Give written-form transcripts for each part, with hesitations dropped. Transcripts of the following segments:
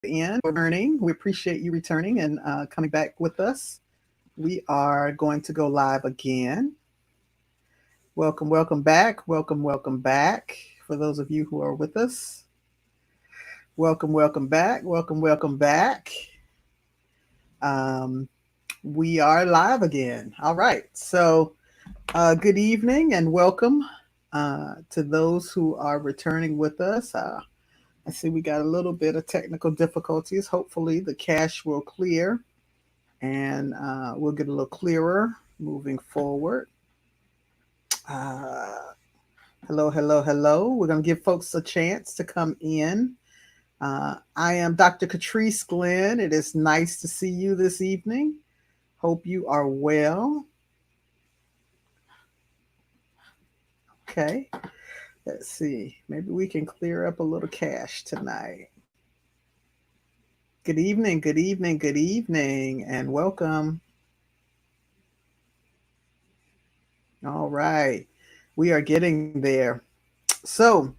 in, returning. We appreciate you returning and coming back with us. We are going to go live again. Welcome, welcome back. Welcome, welcome back. For those of you who are with us, welcome, welcome back. Welcome, welcome back. Um, we are live again. All right. Good evening and welcome to those who are returning with us. I see we got a little bit of technical difficulties. Hopefully, the cache will clear and we'll get a little clearer moving forward. Uh, Hello, hello, hello. We're going to give folks a chance to come in. I am Dr. Catrice Glenn. It is nice to see you this evening. Hope you are well. Okay, let's see. Maybe we can clear up a little cache tonight. Good evening, good evening, good evening, and welcome. All right, we are getting there. So,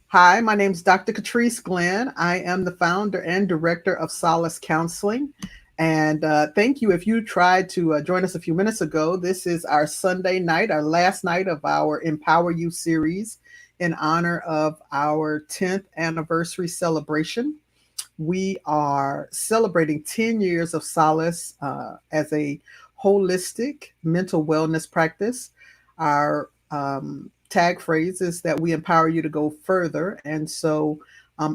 hi, my name is Dr. Catrice Glenn. I am the founder and director of Solace Counseling. And thank you if you tried to join us a few minutes ago. This is our Sunday night, our last night of our Empower You series in honor of our 10th anniversary celebration. We are celebrating 10 years of Solace as a holistic mental wellness practice. Our tag phrase is that we empower you to go further. And so,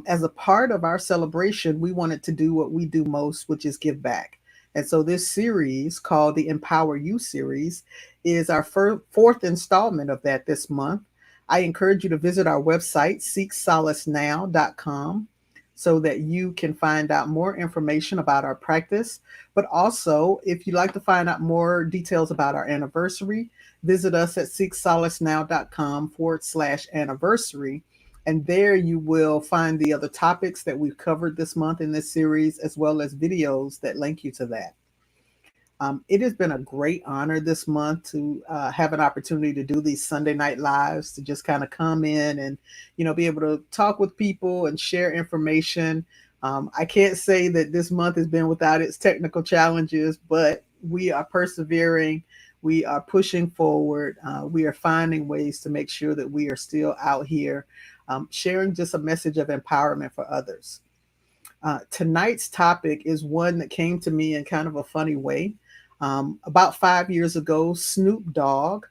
as a part of our celebration, we wanted to do what we do most, which is give back. And so, this series called the Empower You series is our fourth installment of that this month. I encourage you to visit our website, seeksolacenow.com, so that you can find out more information about our practice. But also, if you'd like to find out more details about our anniversary, visit us at seeksolacenow.com/anniversary. And there you will find the other topics that we've covered this month in this series, as well as videos that link you to that. It has been a great honor this month to have an opportunity to do these Sunday night lives, to just kind of come in and, be able to talk with people and share information. I can't say that this month has been without its technical challenges, but we are persevering. We are pushing forward. We are finding ways to make sure that we are still out here sharing just a message of empowerment for others. Tonight's topic is one that came to me in kind of a funny way. About 5 years ago, Snoop Dogg,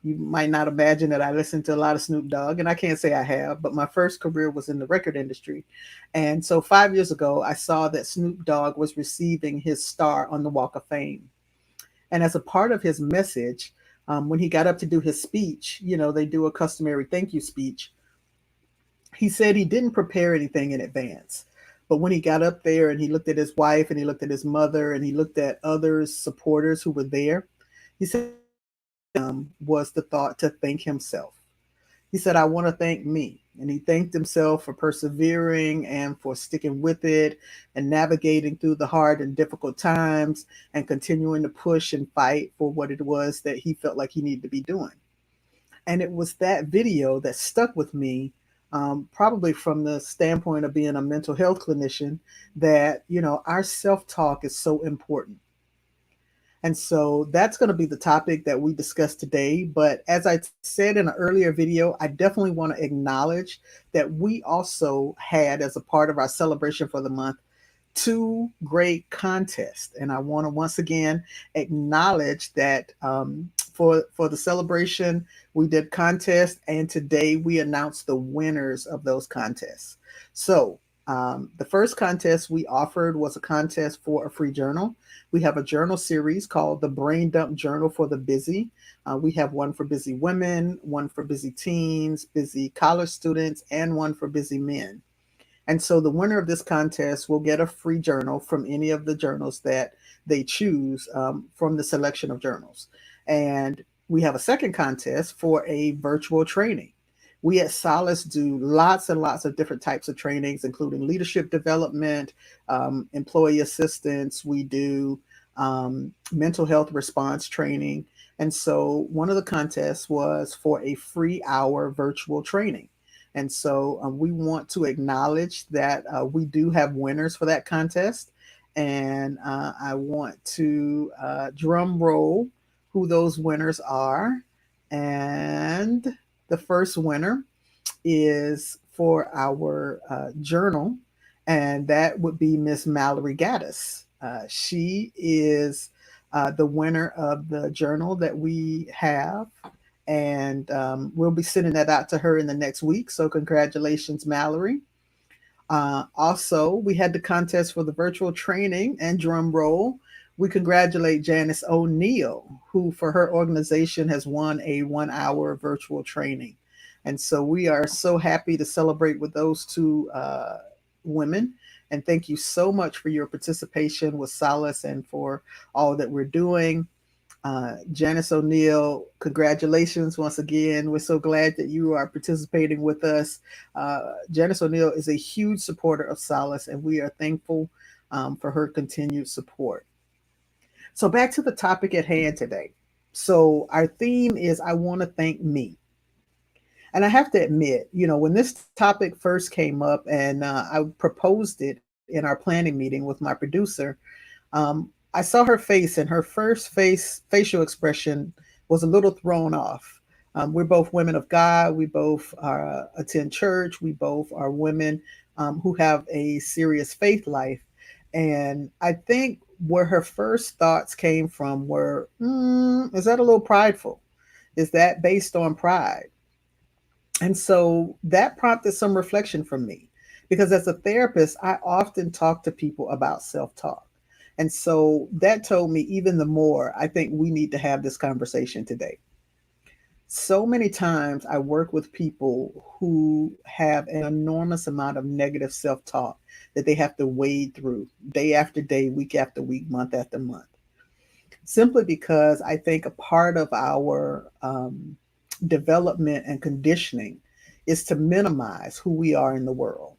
you might not imagine that I listened to a lot of Snoop Dogg, and I can't say I have, but my first career was in the record industry. And so 5 years ago, I saw that Snoop Dogg was receiving his star on the Walk of Fame. And as a part of his message, when he got up to do his speech, they do a customary thank you speech. He said he didn't prepare anything in advance. But when he got up there and he looked at his wife and he looked at his mother and he looked at others, supporters who were there, he said, was the thought to thank himself. He said, I want to thank me. And he thanked himself for persevering and for sticking with it and navigating through the hard and difficult times and continuing to push and fight for what it was that he felt like he needed to be doing. And it was that video that stuck with me, probably from the standpoint of being a mental health clinician, that, our self talk is so important. And so that's going to be the topic that we discuss today. But as I said in an earlier video, I definitely want to acknowledge that we also had, as a part of our celebration for the month, two great contests. And I want to once again acknowledge that for the celebration, we did contests, and today we announced the winners of those contests. So the first contest we offered was a contest for a free journal. We have a journal series called the Brain Dump Journal for the Busy. We have one for busy women, one for busy teens, busy college students, and one for busy men. And so the winner of this contest will get a free journal from any of the journals that they choose from the selection of journals. And we have a second contest for a virtual training. We at Solace do lots and lots of different types of trainings, including leadership development, employee assistance. We do mental health response training. And so one of the contests was for a free hour virtual training. And so we want to acknowledge that we do have winners for that contest. And I want to drum roll who those winners are. And the first winner is for our journal, and that would be Miss Mallory Gaddis. She is the winner of the journal that we have, and we'll be sending that out to her in the next week. So, congratulations, Mallory. Also, we had the contest for the virtual training, and drum roll, we congratulate Janice O'Neill, who for her organization has won a 1 hour virtual training. And so we are so happy to celebrate with those two women. And thank you so much for your participation with Solace and for all that we're doing. Janice O'Neill, congratulations once again. We're so glad that you are participating with us. Janice O'Neill is a huge supporter of Solace, and we are thankful for her continued support. So, back to the topic at hand today. So, our theme is I want to thank me. And I have to admit, when this topic first came up and I proposed it in our planning meeting with my producer, I saw her face, and her first facial expression was a little thrown off. We're both women of God. We both attend church. We both are women who have a serious faith life. And I think where her first thoughts came from were, is that a little prideful? Is that based on pride? And so that prompted some reflection from me because as a therapist, I often talk to people about self talk. And so that told me even the more, I think we need to have this conversation today. So many times I work with people who have an enormous amount of negative self talk that they have to wade through day after day, week after week, month after month. Simply because I think a part of our development and conditioning is to minimize who we are in the world.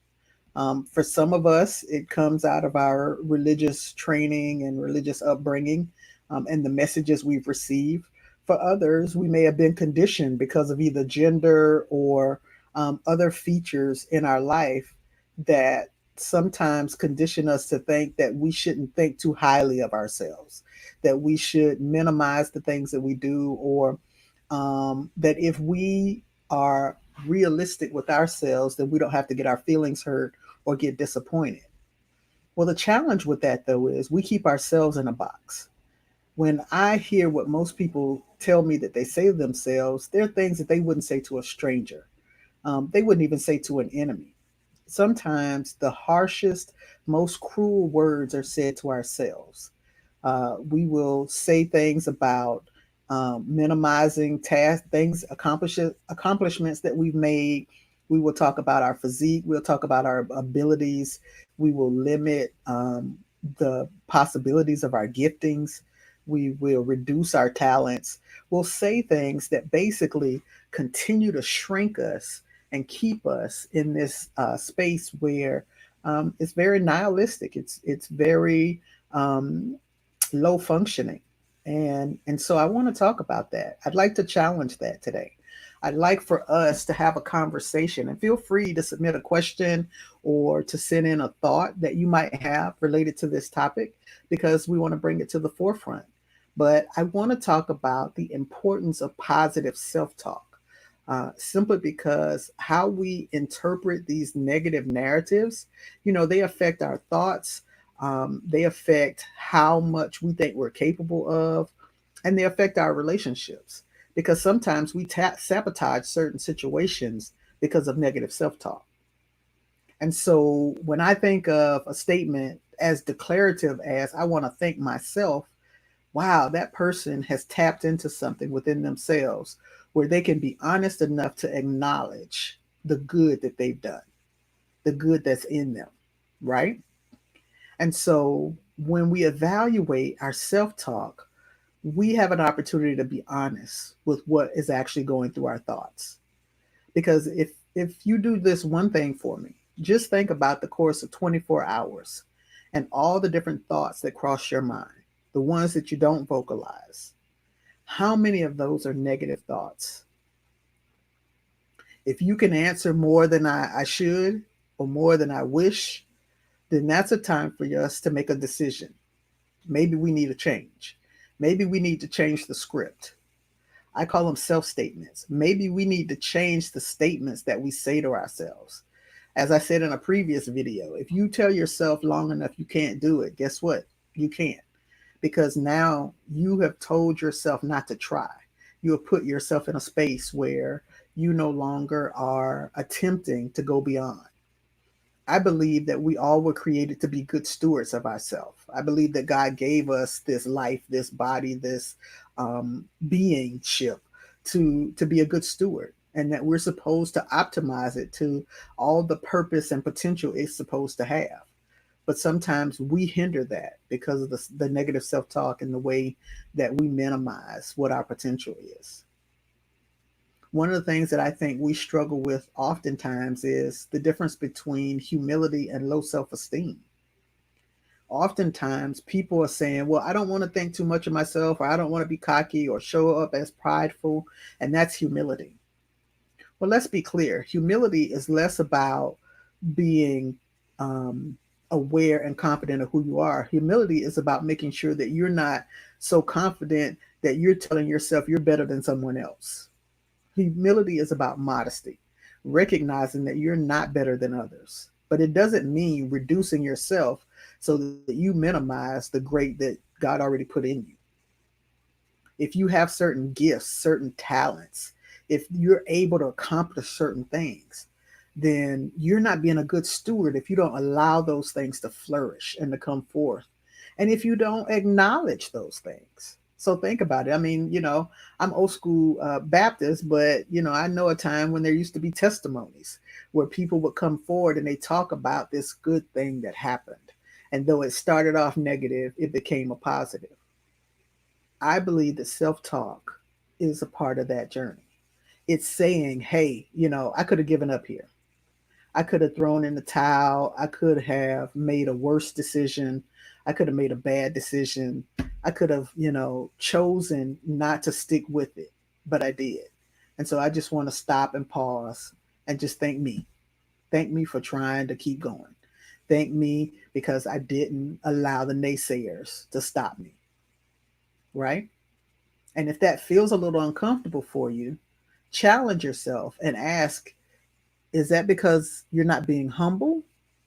For some of us, it comes out of our religious training and religious upbringing and the messages we've received. For others, we may have been conditioned because of either gender or other features in our life that sometimes condition us to think that we shouldn't think too highly of ourselves, that we should minimize the things that we do, or that if we are realistic with ourselves, then we don't have to get our feelings hurt or get disappointed. Well, the challenge with that, though, is we keep ourselves in a box. When I hear what most people tell me that they say to themselves, there are things that they wouldn't say to a stranger. They wouldn't even say to an enemy. Sometimes the harshest, most cruel words are said to ourselves. We will say things about minimizing tasks, things, accomplishments that we've made. We will talk about our physique. We'll talk about our abilities. We will limit the possibilities of our giftings. We will reduce our talents. We'll say things that basically continue to shrink us and keep us in this space where it's very nihilistic. It's very low functioning. And so I want to talk about that. I'd like to challenge that today. I'd like for us to have a conversation, and feel free to submit a question or to send in a thought that you might have related to this topic because we want to bring it to the forefront. But I want to talk about the importance of positive self-talk. Simply because how we interpret these negative narratives, they affect our thoughts, they affect how much we think we're capable of, and they affect our relationships because sometimes we sabotage certain situations because of negative self talk. And so when I think of a statement as declarative as, I want to thank myself, wow, that person has tapped into something within themselves where they can be honest enough to acknowledge the good that they've done, the good that's in them, right? And so when we evaluate our self talk, we have an opportunity to be honest with what is actually going through our thoughts. Because if you do this one thing for me, just think about the course of 24 hours and all the different thoughts that cross your mind, the ones that you don't vocalize. How many of those are negative thoughts? If you can answer more than I should or more than I wish, then that's a time for us to make a decision. Maybe we need a change. Maybe we need to change the script. I call them self statements. Maybe we need to change the statements that we say to ourselves. As I said in a previous video, if you tell yourself long enough you can't do it, guess what? You can't. Because now you have told yourself not to try. You have put yourself in a space where you no longer are attempting to go beyond. I believe that we all were created to be good stewards of ourselves. I believe that God gave us this life, this body, this beingship to be a good steward, and that we're supposed to optimize it to all the purpose and potential it's supposed to have. But sometimes we hinder that because of the negative self talk and the way that we minimize what our potential is. One of the things that I think we struggle with oftentimes is the difference between humility and low self esteem. Oftentimes, people are saying, well, I don't want to think too much of myself, or I don't want to be cocky or show up as prideful. And that's humility. Well, let's be clear, humility is less about being um, aware and confident of who you are. Humility is about making sure that you're not so confident that you're telling yourself you're better than someone else. Humility is about modesty, recognizing that you're not better than others. But it doesn't mean reducing yourself so that you minimize the great that God already put in you. If you have certain gifts, certain talents, if you're able to accomplish certain things, then you're not being a good steward if you don't allow those things to flourish and to come forth. And if you don't acknowledge those things. So think about it. I mean, I'm old school Baptist, but, I know a time when there used to be testimonies where people would come forward and they talk about this good thing that happened. And though it started off negative, it became a positive. I believe that self talk is a part of that journey. It's saying, hey, I could have given up here. I could have thrown in the towel. I could have made a worse decision. I could have made a bad decision. I could have, chosen not to stick with it, but I did. And so I just want to stop and pause and just thank me. Thank me for trying to keep going. Thank me because I didn't allow the naysayers to stop me, right? And if that feels a little uncomfortable for you, challenge yourself and ask, is that because you're not being humble,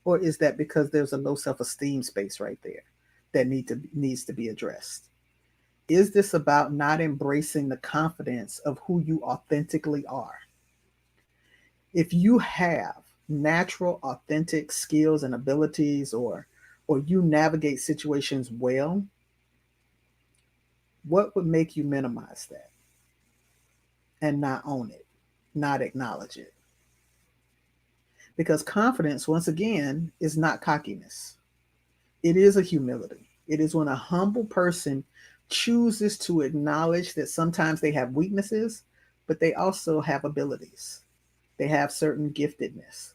or is that because there's a low self-esteem space right there that needs to be addressed? Is this about not embracing the confidence of who you authentically are? If you have natural authentic skills and abilities, or you navigate situations well, what would make you minimize that and not own it, not acknowledge it? Because confidence, once again, is not cockiness. It is a humility. It is when a humble person chooses to acknowledge that sometimes they have weaknesses, but they also have abilities. They have certain giftedness.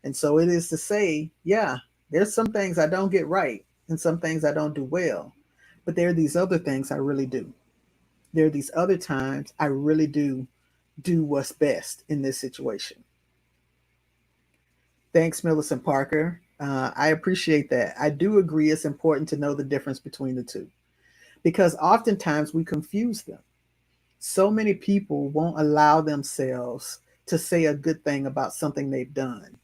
And so it is to say, yeah, there's some things I don't get right and some things I don't do well, but there are these other things I really do. There are these other times I really do what's best in this situation. Thanks, Millicent Parker. I appreciate that. I do agree it's important to know the difference between the two because oftentimes we confuse them. So many people won't allow themselves to say a good thing about something they've done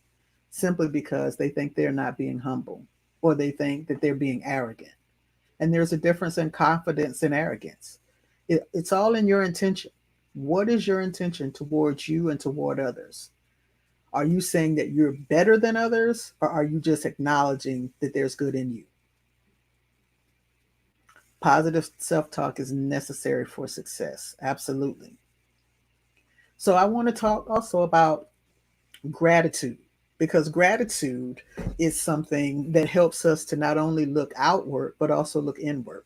simply because they think they're not being humble or they think that they're being arrogant. And there's a difference in confidence and arrogance. It's all in your intention. What is your intention towards you and toward others? Are you saying that you're better than others, or are you just acknowledging that there's good in you? Positive self talk is necessary for success. Absolutely. So, I want to talk also about gratitude because gratitude is something that helps us to not only look outward, but also look inward.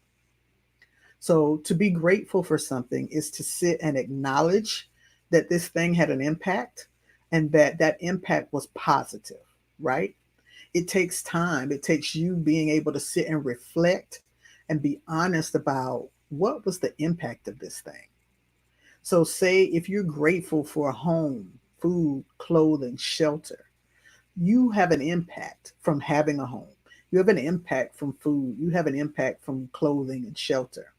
So, to be grateful for something is to sit and acknowledge that this thing had an impact and that that impact was positive, right? It takes time. It takes you being able to sit and reflect and be honest about what was the impact of this thing. So, say if you're grateful for a home, food, clothing, shelter. You have an impact from having a home. You have an impact from food. You have an impact from clothing and shelter.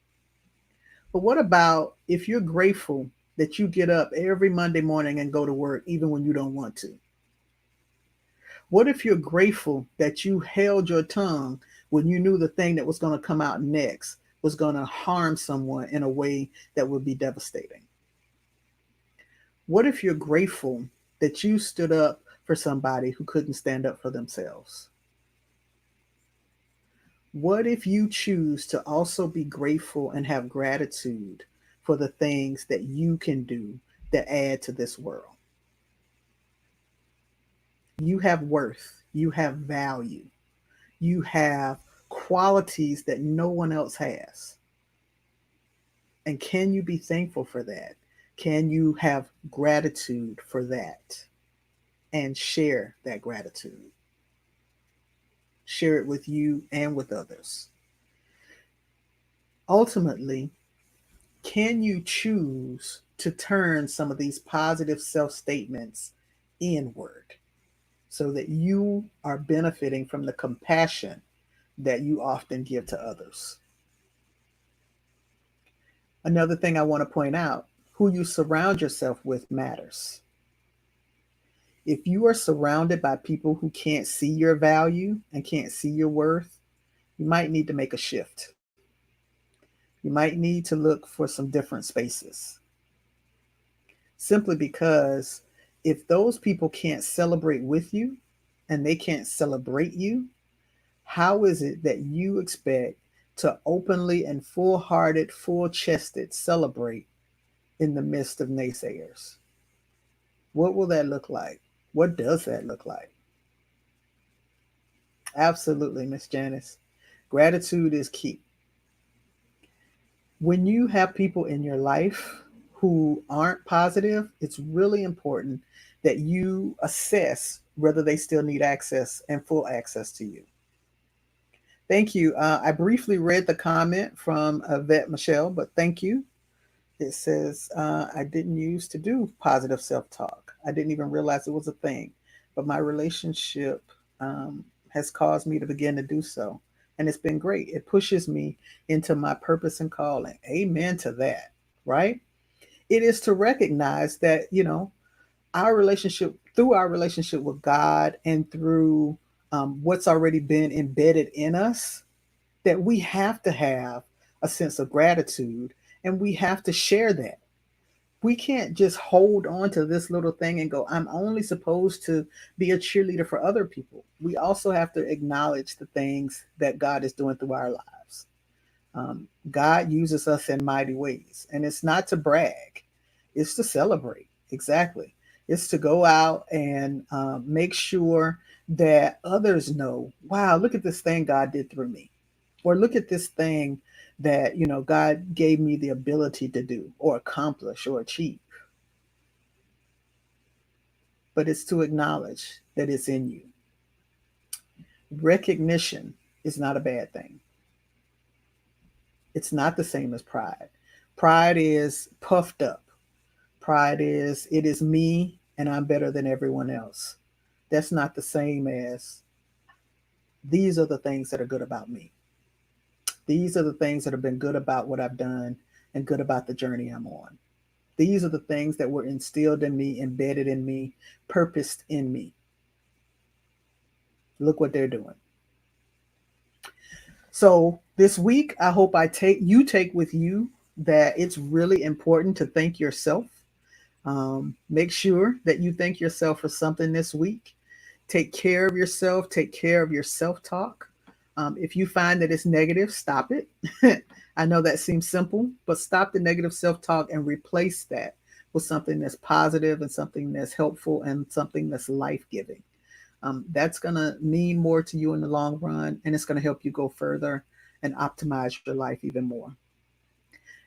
But what about if you're grateful that you get up every Monday morning and go to work even when you don't want to? What if you're grateful that you held your tongue when you knew the thing that was going to come out next was going to harm someone in a way that would be devastating? What if you're grateful that you stood up for somebody who couldn't stand up for themselves? What if you choose to also be grateful and have gratitude for the things that you can do that add to this world? You have worth, you have value, you have qualities that no one else has. And can you be thankful for that? Can you have gratitude for that and share that gratitude? Share it with you and with others. Ultimately, can you choose to turn some of these positive self statements inward so that you are benefiting from the compassion that you often give to others? Another thing I want to point out, who you surround yourself with matters. If you are surrounded by people who can't see your value and can't see your worth, you might need to make a shift. You might need to look for some different spaces. Simply because if those people can't celebrate with you and they can't celebrate you, how is it that you expect to openly and full hearted, full chested celebrate in the midst of naysayers? What will that look like? What does that look like? Absolutely, Miss Janice. Gratitude is key. When you have people in your life who aren't positive, it's really important that you assess whether they still need access and full access to you. Thank you. I briefly read the comment from Vet Michelle, but thank you. It says, I didn't used to do positive self talk. I didn't even realize it was a thing, but my relationship has caused me to begin to do so. And it's been great. It pushes me into my purpose and calling. Amen to that, right? It is to recognize that, our relationship, through our relationship with God and through what's already been embedded in us, that we have to have a sense of gratitude and we have to share that. We can't just hold on to this little thing and go, I'm only supposed to be a cheerleader for other people. We also have to acknowledge the things that God is doing through our lives. God uses us in mighty ways, and it's not to brag, it's to celebrate. Exactly. It's to go out and make sure that others know, wow, look at this thing God did through me. Or look at this thing that, God gave me the ability to do or accomplish or achieve. But it's to acknowledge that it's in you. Recognition is not a bad thing. It's not the same as pride. Pride is puffed up. Pride is, it is me and I'm better than everyone else. That's not the same as, these are the things that are good about me. These are the things that have been good about what I've done and good about the journey I'm on. These are the things that were instilled in me, embedded in me, purposed in me. Look what they're doing. So this week, I hope you take with you that it's really important to thank yourself. Make sure that you thank yourself for something this week. Take care of yourself. Take care of your self-talk. If you find that it's negative, stop it. I know that seems simple, but stop the negative self-talk and replace that with something that's positive and something that's helpful and something that's life-giving. That's going to mean more to you in the long run, and it's going to help you go further and optimize your life even more.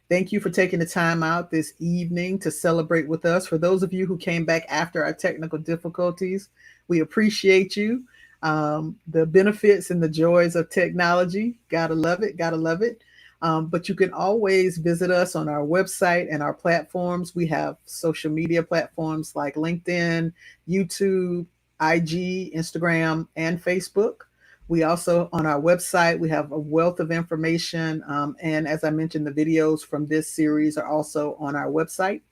Thank you for taking the time out this evening to celebrate with us. For those of you who came back after our technical difficulties, we appreciate you. The benefits and the joys of technology. Gotta love it. Gotta love it. But you can always visit us on our website and our platforms. We have social media platforms like LinkedIn, YouTube, IG, Instagram, and Facebook. We also, on our website, we have a wealth of information. And as I mentioned, the videos from this series are also on our website,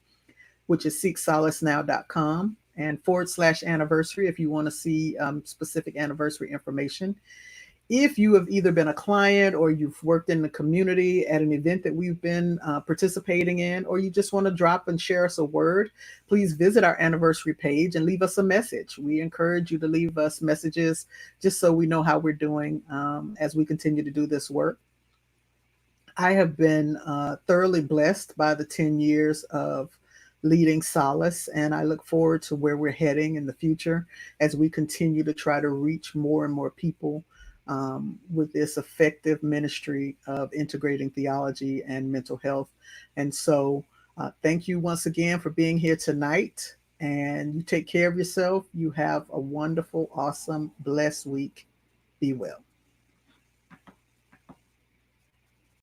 which is seeksolacenow.com and /anniversary if you want to see specific anniversary information. If you have either been a client or you've worked in the community at an event that we've been participating in, or you just want to drop and share us a word, please visit our anniversary page and leave us a message. We encourage you to leave us messages just so we know how we're doing as we continue to do this work. I have been thoroughly blessed by the 10 years of leading Solace, and I look forward to where we're heading in the future as we continue to try to reach more and more people with this effective ministry of integrating theology and mental health. And so, thank you once again for being here tonight. And you take care of yourself. You have a wonderful, awesome, blessed week. Be well.